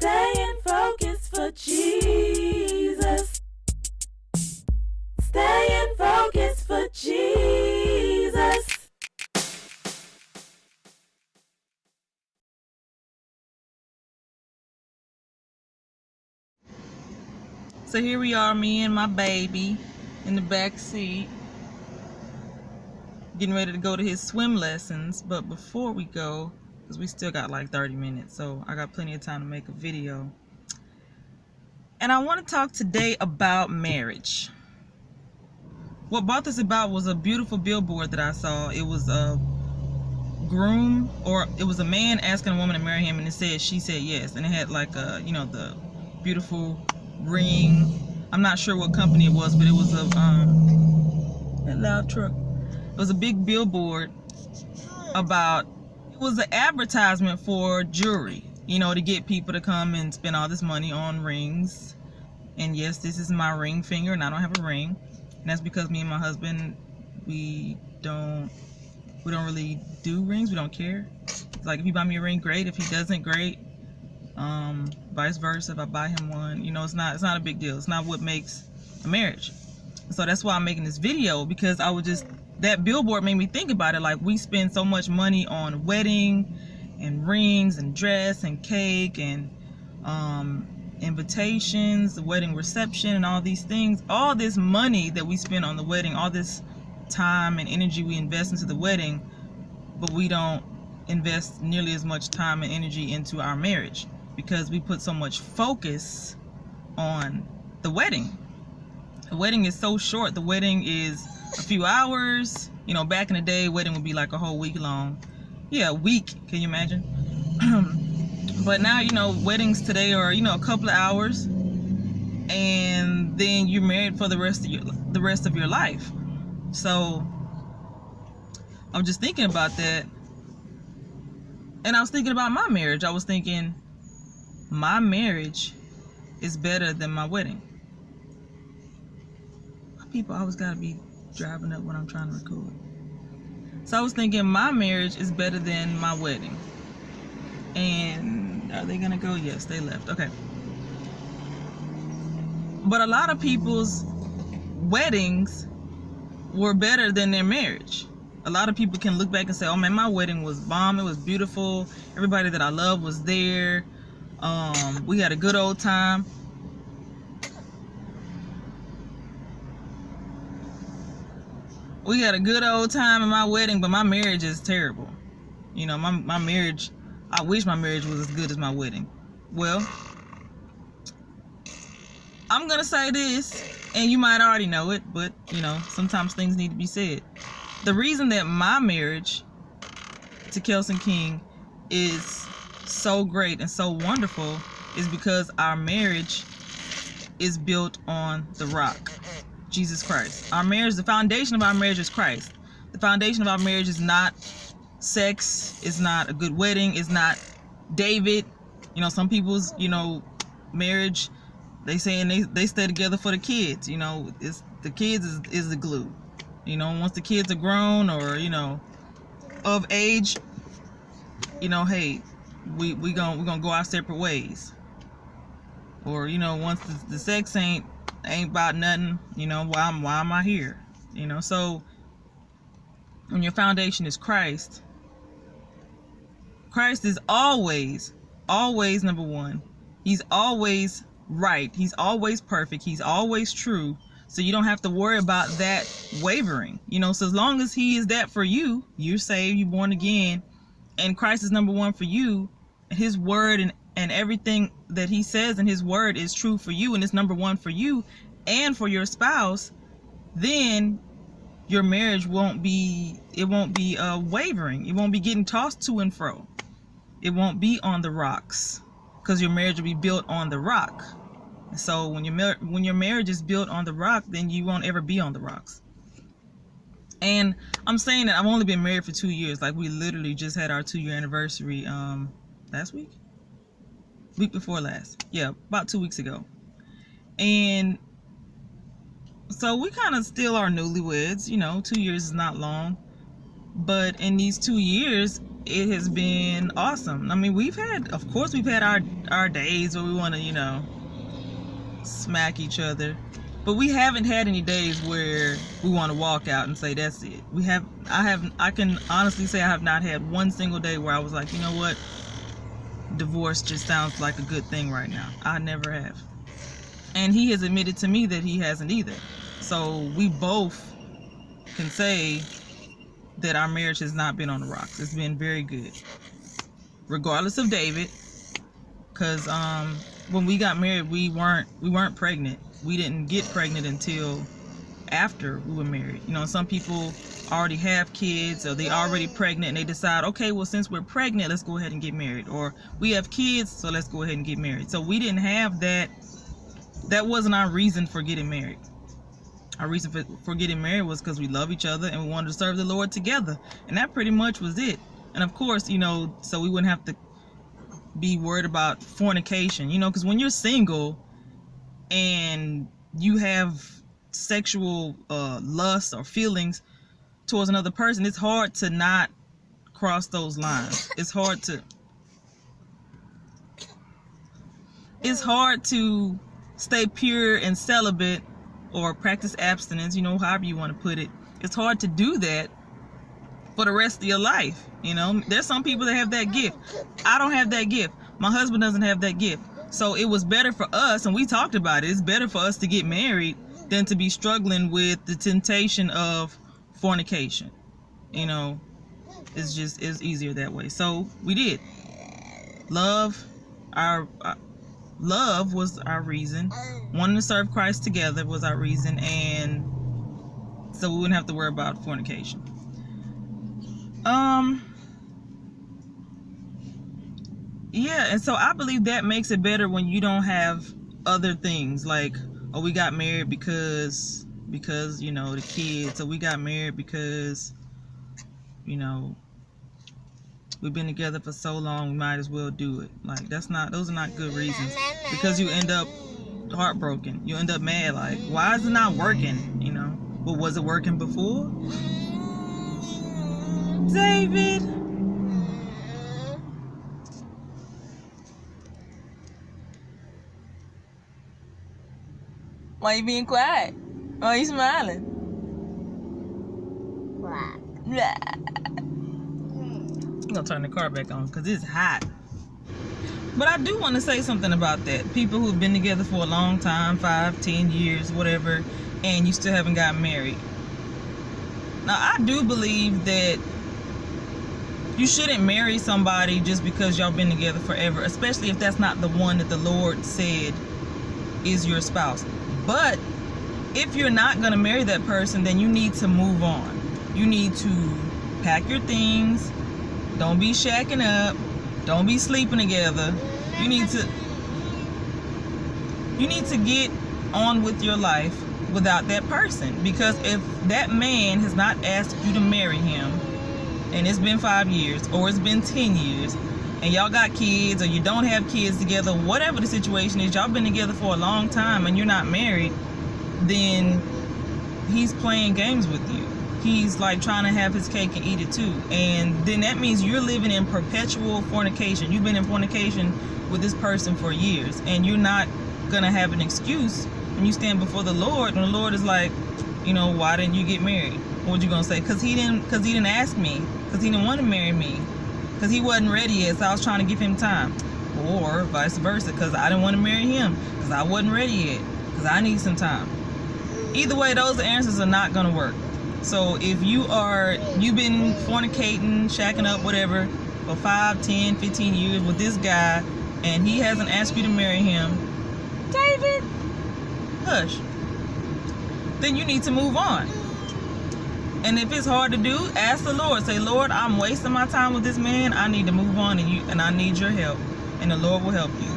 Staying focused for Jesus. Staying focused for Jesus. So here we are, me and my baby in the back seat, getting ready to go to his swim lessons. But before we go, because we still got like 30 minutes, so I got plenty of time to make a video. And I want to talk today about marriage. What brought this about was a beautiful billboard that I saw. It was a groom, or it was a man asking a woman to marry him, and it said, she said yes. And it had like a, you know, the beautiful ring. I'm not sure what company it was, but it was a that loud truck. It was a big billboard about, it was an advertisement for jewelry, you know, to get people to come and spend all this money on rings. And yes, this is my ring finger, and I don't have a ring. And that's because me and my husband, we don't really do rings. We don't care. It's like, if he buy me a ring, great. If he doesn't, great. Vice versa, if I buy him one, you know, it's not a big deal. It's not what makes a marriage. So that's why I'm making this video, because that billboard made me think about it. Like, we spend so much money on wedding and rings and dress and cake and invitations, the wedding reception, and all these things. All this money that we spend on the wedding, all this time and energy we invest into the wedding, but we don't invest nearly as much time and energy into our marriage, because we put so much focus on the wedding. The wedding is so short. The wedding is a few hours. You know, back in the day, wedding would be like a whole week long. Yeah, a week. Can you imagine? But now, you know, weddings today are, you know, a couple of hours, and then you're married for the rest of your life. So I'm just thinking about that, and I was thinking about my marriage. I was thinking, my marriage is better than my wedding. People always gotta be driving up when I'm trying to record. So I was thinking, my marriage is better than my wedding. And are they gonna go? Yes, they left. Okay. But a lot of people's weddings were better than their marriage. A lot of people can look back and say, oh man, my wedding was bomb. It was beautiful. Everybody that I love was there. We had a good old time. We had a good old time in my wedding, but my marriage is terrible. You know, my marriage, I wish my marriage was as good as my wedding. Well, I'm gonna say this, and you might already know it, but you know, sometimes things need to be said. The reason that my marriage to Kelson King is so great and so wonderful is because our marriage is built on the rock, Jesus Christ. Our marriage, the foundation of our marriage is Christ. The foundation of our marriage is not sex, it's not a good wedding, it's not David. You know, some people's, you know, marriage, they saying they stay together for the kids. You know, it's the kids is the glue. You know, once the kids are grown, or, you know, of age, you know, hey, we're gonna go our separate ways. Or, you know, once the sex ain't about nothing, you know, why am I here? You know, so when your foundation is Christ, Christ is always number one. He's always right. He's always perfect. He's always true. So you don't have to worry about that wavering. You know, so as long as he is that for you, you're saved, you're born again, and Christ is number one for you, his word and everything that he says in his word is true for you, and it's number one for you and for your spouse, then your marriage won't be wavering. It won't be getting tossed to and fro. It won't be on the rocks, because your marriage will be built on the rock. So when your marriage is built on the rock, then you won't ever be on the rocks. And I'm saying that I've only been married for 2 years. Like, we literally just had our 2-year anniversary last week before last. Yeah, about 2 weeks ago. And so we kind of still are newlyweds. You know, 2 years is not long, but in these 2 years, it has been awesome. I mean, of course we've had our days where we want to, smack each other, but we haven't had any days where we want to walk out and say that's it. I can honestly say I have not had one single day where I was like, you know what, divorce just sounds like a good thing right now. I never have. And he has admitted to me that he hasn't either. So we both can say that our marriage has not been on the rocks. It's been very good, regardless of David, because when we got married, we weren't pregnant. We didn't get pregnant until after we were married. Some people already have kids, or they already pregnant, and they decide, okay, well, since we're pregnant, let's go ahead and get married. Or we have kids, so let's go ahead and get married. So we didn't have that. That wasn't our reason for getting married. Our reason for getting married was because we love each other and we wanted to serve the Lord together. And that pretty much was it. And of course, so we wouldn't have to be worried about fornication, because when you're single and you have sexual lust or feelings towards another person, it's hard to not cross those lines. It's hard to stay pure and celibate or practice abstinence, however you want to put it. It's hard to do that for the rest of your life. There's some people that have that gift. I don't have that gift. My husband doesn't have that gift. So it was better for us, and we talked about it, it's better for us to get married than to be struggling with the temptation of fornication. It's easier that way. So we did. Love was our reason. Wanting to serve Christ together was our reason, and so we wouldn't have to worry about fornication. Yeah, and so I believe that makes it better when you don't have other things like, oh, we got married because the kids, or we got married because we've been together for so long, we might as well do it. Like, those are not good reasons, because you end up heartbroken. You end up mad, like, why is it not working? But was it working before? David. Why you being quiet? Why you smiling? Yeah. I'm gonna turn the car back on because it's hot. But I do want to say something about that. People who've been together for a long time, 5, 10 years, whatever, and you still haven't got married. Now, I do believe that you shouldn't marry somebody just because y'all been together forever, especially if that's not the one that the Lord said is your spouse. But if you're not going to marry that person, then you need to move on. You need to pack your things. Don't be shacking up. Don't be sleeping together. You need to get on with your life without that person. Because if that man has not asked you to marry him, and it's been 5 years, or it's been 10 years, and y'all got kids, or you don't have kids together, whatever the situation is, y'all been together for a long time and you're not married, then he's playing games with you. He's like trying to have his cake and eat it too. And then that means you're living in perpetual fornication. You've been in fornication with this person for years, and you're not gonna have an excuse when you stand before the Lord, and the Lord is like, why didn't you get married? What you gonna say? Because he didn't ask me, because he didn't want to marry me, because he wasn't ready yet, so I was trying to give him time. Or vice versa, because I didn't want to marry him because I wasn't ready yet, because I need some time. Either way, those answers are not going to work. So if you've been fornicating, shacking up, whatever, for 5, 10, 15 years with this guy, and he hasn't asked you to marry him, David, hush. Then you need to move on. And if it's hard to do, ask the Lord. Say, Lord, I'm wasting my time with this man. I need to move on, and I need your help. And the Lord will help you.